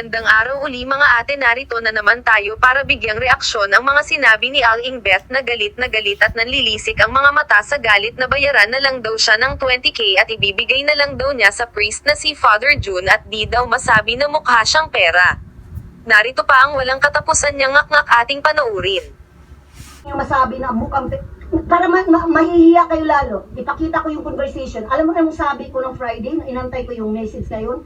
Magandang araw uli mga ate, narito na naman tayo para bigyang reaksyon ang mga sinabi ni Aling Beth na galit at nanlilisik ang mga mata sa galit na bayaran na lang daw siya ng 20k at ibibigay na lang daw niya sa priest na si Father June at di daw masabi na mukha siyang pera. Narito pa ang walang katapusan niyang ngak-ngak ating panoorin. Yung masabi na mukhang para mahihiya kayo lalo. Ipakita ko yung conversation. Alam mo anong sabi ko ng Friday, inantay ko yung message ngayon?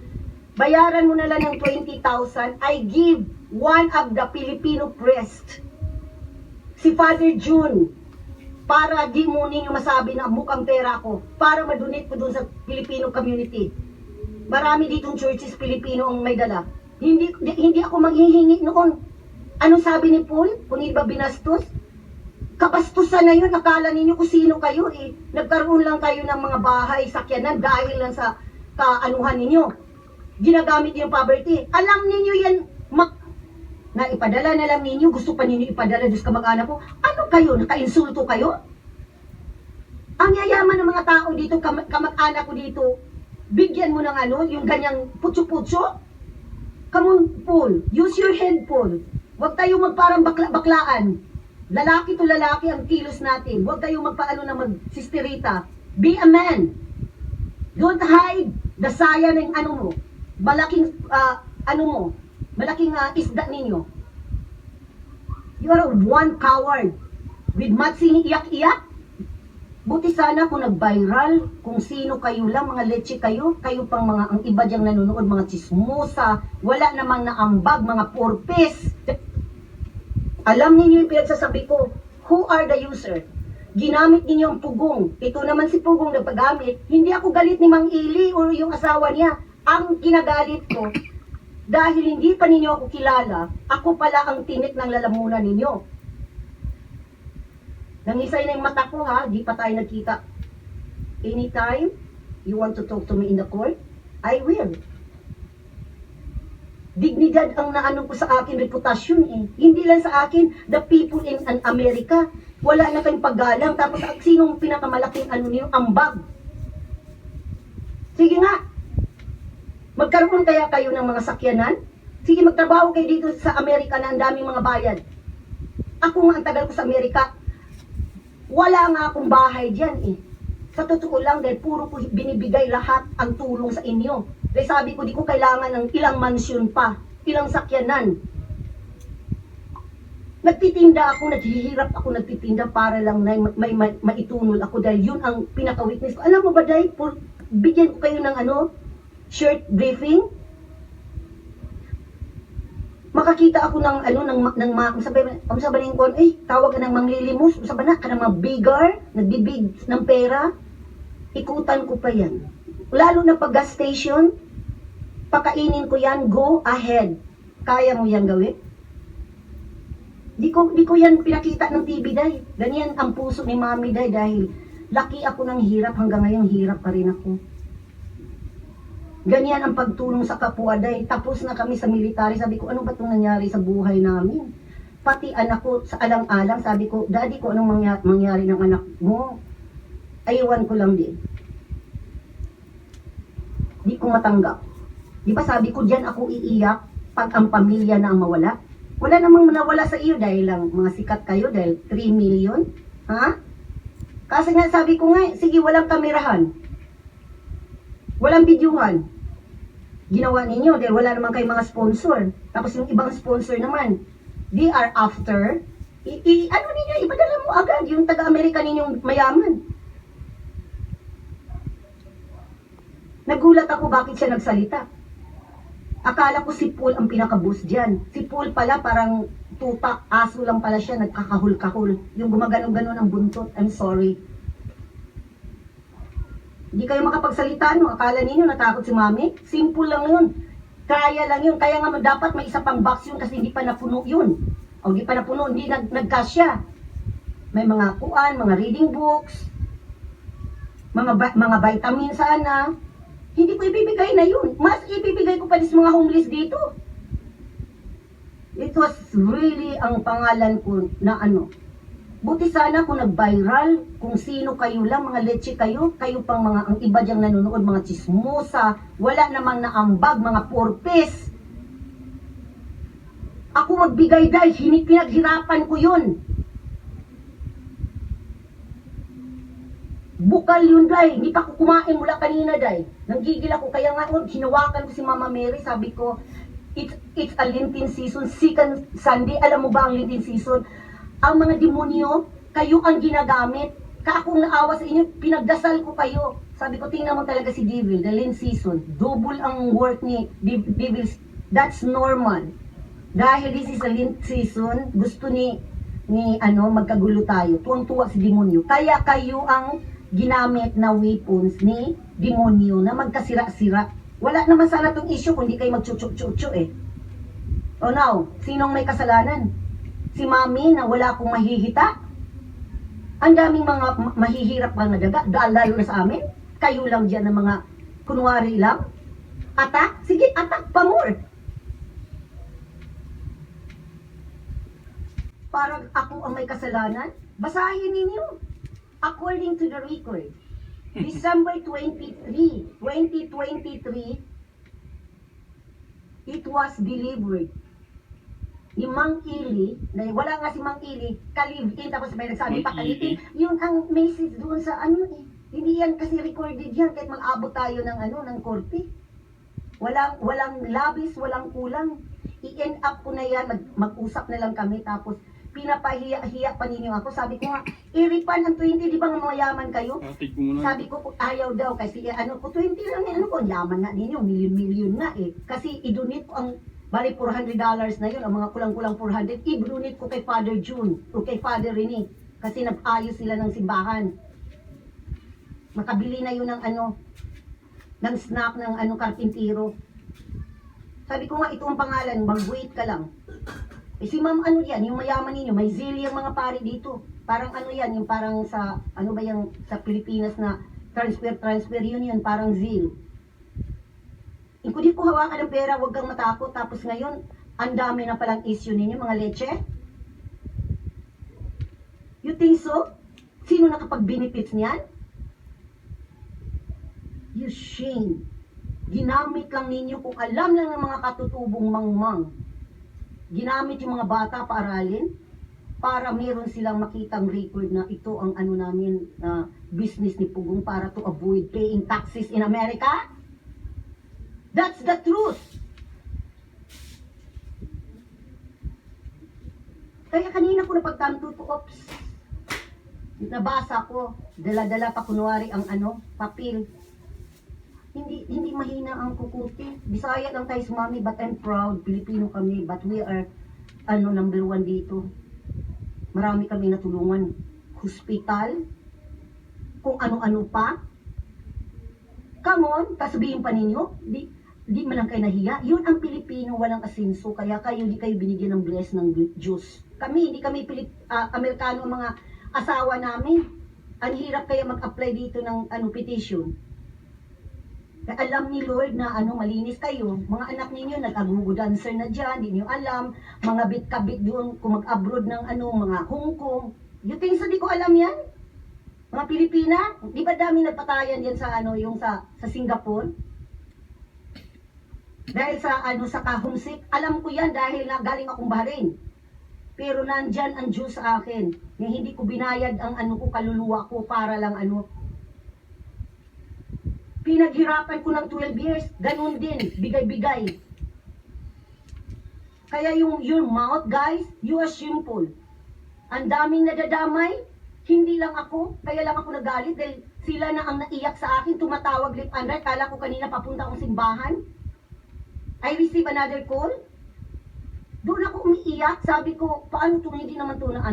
Bayaran mo na lang ng 20,000. I give one of the Filipino priest, si Father June, para di mo ninyo masabi na mukhang pera ko, para madonate ko dun sa Filipino community. Marami ditong churches Filipino ang may dala. Hindi ako maghihingi noon. Anong sabi ni Paul? Kung iba binastos? Kapastusan na yun. Akala ninyo kung sino kayo eh. Nagkaroon lang kayo ng mga bahay, sakyanan dahil lang sa kaanuhan ninyo. Ginagamit yung poverty. Alam ninyo yan, na ipadala na lang ninyo, gusto pa ninyo ipadala doon sa kamag-anak ko. Ano kayo? Naka-insulto kayo? Ang yayaman ng mga tao dito, kamag-anak ko dito, bigyan mo ng ano, yung ganyang putso-putso. Come on, Paul. Use your head, Paul. Huwag tayo magparang baklaan. Lalaki to lalaki ang kilos natin. Huwag tayo magpaano na magsisterita. Be a man. Don't hide the saya ng ano mo. Malaking, malaking isda ninyo. You are one coward. With matsing iyak-iyak. Buti sana kung nag-viral, kung sino kayo lang, mga leche kayo, kayo pang mga, ang iba diyang nanonood, mga chismosa, wala namang naambag, mga purpose. Alam ninyo yung pinagsasabi ko, who are the user? Ginamit ninyo ang pugong. Ito naman si pugong nagpagamit. Hindi ako galit ni Mang Ili o yung asawa niya. Ang kinagalit ko, dahil hindi pa ninyo ako kilala, ako pala ang tinik ng lalamunan ninyo. Nangisay na yung mata ko ha, di pa tayo nagkita. Anytime you want to talk to me in the court, I will. Dignidad ang naano ko sa akin, reputasyon eh. Hindi lang sa akin, the people in America, wala na kayong paggalang. Tapos sinong pinakamalaking ano niyo, ambag. Sige nga, magkaroon kaya kayo ng mga sakyanan? Sige, magtrabaho kayo dito sa Amerika na ang daming mga bayan. Ako nga ang tagal ko sa Amerika, wala nga akong bahay dyan eh. Sa totoo lang, dahil puro ko binibigay lahat ang tulong sa inyo. Dahil sabi ko, di ko kailangan ng ilang mansyon pa, ilang sakyanan. Nagtitinda ako, naghihirap ako nagtitinda para lang na may maitunol ako dahil yun ang pinaka-weakness ko. Alam mo ba dahil, bigyan ko kayo ng ano, shirt briefing? Makakita ako ng ano, sabihin ko, tawag ka ng manglilimos, sabi na, ka ng mga bigar, nagbibig ng pera, ikutan ko pa yan. Lalo na pag gas station, pakainin ko yan, go ahead. Kaya mo yan gawin? Di ko yan pinakita ng TV dahil. Ganyan ang puso ni Mami dahil laki ako ng hirap, hanggang ngayon hirap pa rin ako. Ganyan ang pagtulong sa kapwa dahil tapos na kami sa military. Sabi ko, ano ba itong nangyari sa buhay namin? Pati anak ko sa alang-alang, sabi ko, Daddy ko, anong mangyari ng anak mo? Ayawan ko lang din. Di ko matanggap. Di ba sabi ko, diyan ako iiyak pag ang pamilya na ang mawala? Wala namang nawala sa iyo dahil lang mga sikat kayo dahil 3 million. Ha? Kasi nga sabi ko nga, sige, walang kamerahan. Walang bidyuhan. Ginawa ninyo dahil wala naman kayong mga sponsor. Tapos yung ibang sponsor naman, they are after, ano ninyo, ipadala mo agad yung taga-Amerika ninyong mayaman. Nagulat ako bakit siya nagsalita. Akala ko si Paul ang pinaka-boss dyan. Si Paul pala parang tutak, aso lang pala siya, nagkakahul-kahul. Yung gumagano-gano ng buntot, I'm sorry. Hindi kayo makapagsalita, no? Akala ninyo natakot si Mami? Simple lang yun. Kaya lang yun. Kaya nga dapat may isa pang box yun kasi hindi pa napuno yun. O hindi pa napuno, hindi nagkasya. May mga kuan, mga reading books, mga vitamin sana. Hindi ko ibibigay na yun. Mas ibibigay ko pa sa mga homeless dito. It was really ang pangalan ko na ano. Buti sana kung nag-viral, kung sino kayo lang, mga leche kayo, kayo pang mga, ang iba diyang nanonood, mga chismosa, wala namang naambag, mga purpose. Ako magbigay, day. Pinaghirapan ko yun. Bukal yun, day. Hindi pa ako kumain mula kanina, day. Nanggigil ako. Kaya nga, hinawakan ko si Mama Mary. Sabi ko, it's a Lenten season. Second Sunday. Alam mo ba ang Lenten season? Ang mga demonyo, kayo ang ginagamit. Akong naawa sa inyo, pinagdasal ko kayo. Sabi ko, tingnan mo talaga si Devil, the Lent season. Double ang work ni Devil. That's normal. Dahil this is a Lent season, gusto ni magkagulo tayo. Tuwang-tuwa si demonyo. Kaya kayo ang ginamit na weapons ni demonyo na magkasira-sira. Wala naman sana tong issue kung di kayo magchuchu-chuchu eh. O now, sinong may kasalanan? Si Mami na wala akong mahihita? Ang daming mga mahihirap pa na daga, lalo na sa amin. Kayo lang dyan ng mga kunwari lang. Attack? Sige, attack pa more. Parang ako ang may kasalanan? Basahin ninyo. According to the record, December 23, 2023, it was delivered. Ni Mang Ili, wala nga si Mang Ili, ka-live-in, tapos may nagsabi pa ka-live-in. Yun ang message doon sa hindi yan kasi recorded yan, kahit mag-abot tayo ng korte. Walang labis, walang kulang. I-end up ko na yan, mag-usap na lang kami, tapos pinapahiya-hiya pa ninyo ako. Sabi ko nga, iripan ang 20, di ba nga mayaman kayo? Sabi ko, ayaw daw, kasi 20 lang, yaman nga ninyo, milyon-milyon nga eh. Kasi idonate ko ang, bali $400 na yun, ang mga kulang-kulang 400, i-donate ko kay Father June, o kay Father Rene, kasi nag-ayos sila ng simbahan. Makabili na yun ng ng snack ng karpintero. Sabi ko nga, ito ang pangalan, mag-wait ka lang. Eh si ma'am yan, yung mayaman ninyo, may zeal yung mga pari dito. Parang yan, yung parang sa, sa Pilipinas na transfer, yun, parang zeal. Kung di ko hawakan ng pera, huwag kang matakot. Tapos ngayon, ang dami na palang issue ninyo, mga leche. You think so? Sino nakapag-benefits niyan? You shame. Ginamit lang ninyo kung alam lang ng mga katutubong mangmang. Ginamit yung mga bata paaralin para meron silang makitang record na ito ang namin na business ni Pugong para to avoid paying taxes in America. That's the truth. Kaya kanina ko napagtanto to, nabasa ko, dala-dala pa kunwari ang papel. Hindi mahina ang kukuti. Bisaya lang tayo sa Mami, but I'm proud. Pilipino kami, but we are number 1 dito. Marami kami natulungan. Hospital, kung ano-ano pa. Come on, sabihin pa ninyo, di man lang kayo nahiya. Yun ang Pilipino, walang asenso. Kaya di kayo binigyan ng bless ng Diyos. Hindi kami Amerikano ang mga asawa namin. Ang hirap kaya mag-apply dito ng petition. Alam ni Lord na malinis kayo. Mga anak ninyo nag-agugo dancer na dyan, hindi nyo alam. Mga bit-kabit doon kung mag-abroad ng mga Hong Kong. You think so di ko alam yan? Mga Pilipina, di ba dami nagpatayan yan sa sa Singapore? Dahil sa ka-homesick, alam ko yan dahil galing akong Bahrain. Pero nandyan ang Diyos sa akin. Hindi ko binayad ang kaluluwa ko para lang Pinaghirapan ko ng 12 years, ganun din, bigay-bigay. Kaya yung mouth, guys, you are simple. Ang daming nadadamay, hindi lang ako, kaya lang ako nagalit dahil sila na ang naiyak sa akin, tumatawag lip and right, kala ko kanina papunta akong simbahan. I receive another call. Doon ako umiiyak, sabi ko, paano to, hindi naman to na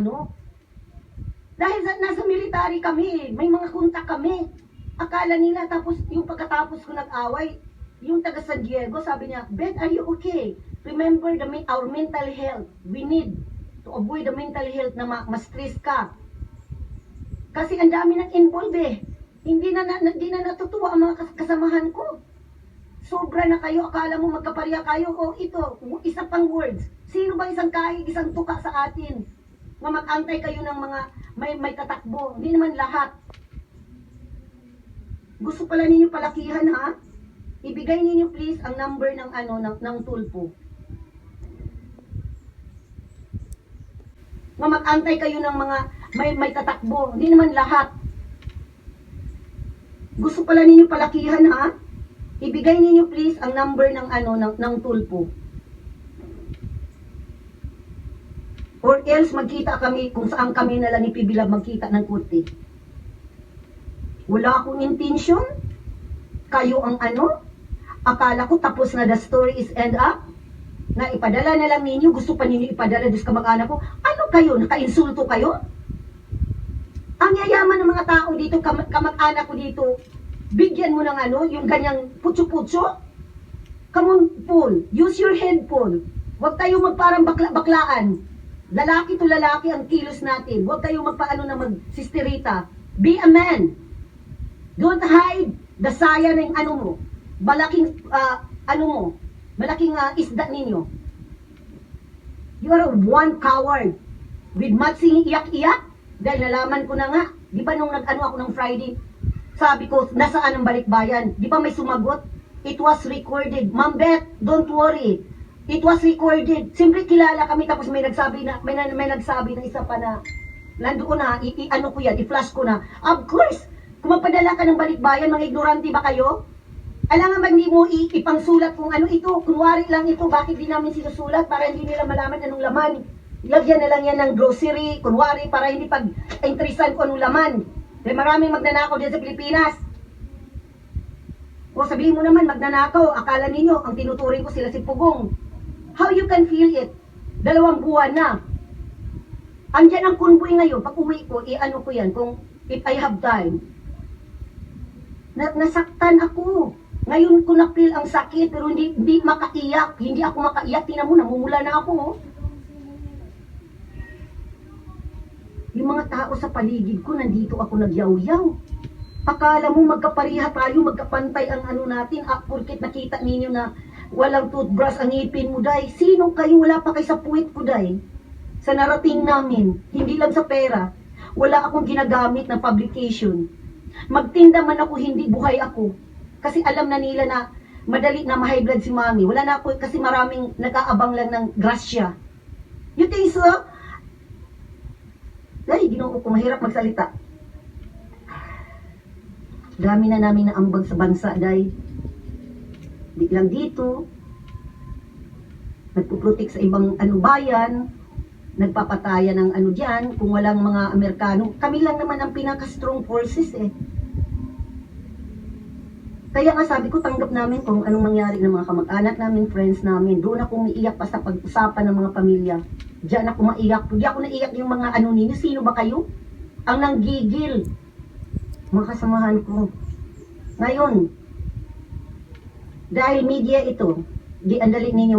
Dahil nasa military kami, may mga kontak kami. Akala nila, tapos yung pagkatapos ko nag-away, yung taga San Diego, sabi niya, Beth, are you okay? Remember our mental health. We need to avoid the mental health na ma-stress ka. Kasi ang dami nang involved eh. Hindi na natutuwa ang mga kasamahan ko. Sobra na kayo, akala mo magkapareha kayo. Ito, isa pang words. Sino ba isang kahig, isang tuka sa atin? Na mag-antay kayo ng mga may tatakbo. Hindi naman lahat. Gusto pala ninyo palakihan ha? Ibigay ninyo please ang number ng tulpo. nga mag-antay kayo ng mga may tatakbo. Hindi naman lahat. Gusto pala ninyo palakihan, ha? Ibigay ninyo please ang number ng ng tulpo. Or else magkita kami kung saan kami nala ni Pibilab magkita ng kurti. Wala akong intention. Kayo ang akala ko tapos na the story is end up. Na ipadala na lang ninyo, gusto pa ninyo ipadala doon sa kamag-anak ko. Ano kayo? Naka-insulto kayo? Ang yayaman ng mga tao dito, kamag-anak ko dito, bigyan mo ng yung ganyang putso-putso. Come on, Paul. Use your head, Paul. Huwag tayo magparang baklaan. Lalaki to lalaki ang kilos natin. Huwag tayo magpaano na magsisterita. Be a man. Don't hide the saya ng mo. Malaking, malaking isda ninyo. You are one coward. With matching iyak-iyak. Dahil nalaman ko na nga. Di ba nung ako ng Friday, sabi ko, nasaan ang balikbayan? Di ba may sumagot? It was recorded. Ma'am Beth, don't worry. It was recorded. Siyempre kilala kami tapos may nagsabi na isa pa na nandoon na, ko yan, i-flash ko na. Of course, kung magpadala ka ng balikbayan, mga ignorante ba kayo? Alangan ba hindi mo ipangsulat kung ito, kunwari lang ito, bakit di namin sinusulat para hindi nila malaman anong laman. Lagyan na lang yan ng grocery, kunwari, para hindi pag-interesan ko anong laman. Dahil maraming magnanakaw dyan sa Pilipinas. O sabihin mo naman, magnanakaw, akala ninyo, ang tinuturing ko sila si Pugong. How you can feel it? 2 buwan na. Andyan ang convoy ngayon, pag uwi ko, ko yan, kung if I have time. Nasaktan ako. Ngayon ko na-feel ang sakit, pero hindi makaiyak. Hindi ako makaiyak. Tingnan mo, namumula na ako. Oh. Yung mga tao sa paligid ko, nandito ako nagyaw-yaw. Akala mo magkapariha tayo, magkapantay ang natin. Porket nakita ninyo na walang toothbrush ang ngipin mo, day. Sino kayo? Wala pa kayo sa puwit ko, day. Sa narating namin, hindi lang sa pera. Wala akong ginagamit na publication. Magtinda man ako, hindi buhay ako. Kasi alam na nila na madali na ma-high blood si mami. Wala na ako kasi maraming nag-aabang lang ng grasya. You think so? Ay, ginoo ko, mahirap magsalita. Dami na namin naambag sa bansa, day. Di lang dito. Nagpuprotek sa ibang bayan. Nagpapataya ng dyan. Kung walang mga Amerikano. Kami lang naman ang pinaka-strong forces eh. Kaya nga sabi ko, tanggap namin kung anong mangyari ng mga kamag-anak namin, friends namin. Doon ako umiiyak pa sa pag-usapan ng mga pamilya. Diyan ako maiyak. Hindi ako naiyak yung mga ninyo. Sino ba kayo? Ang nanggigil. Mga kasamahan ko. Ngayon, dahil media ito, di andali ninyo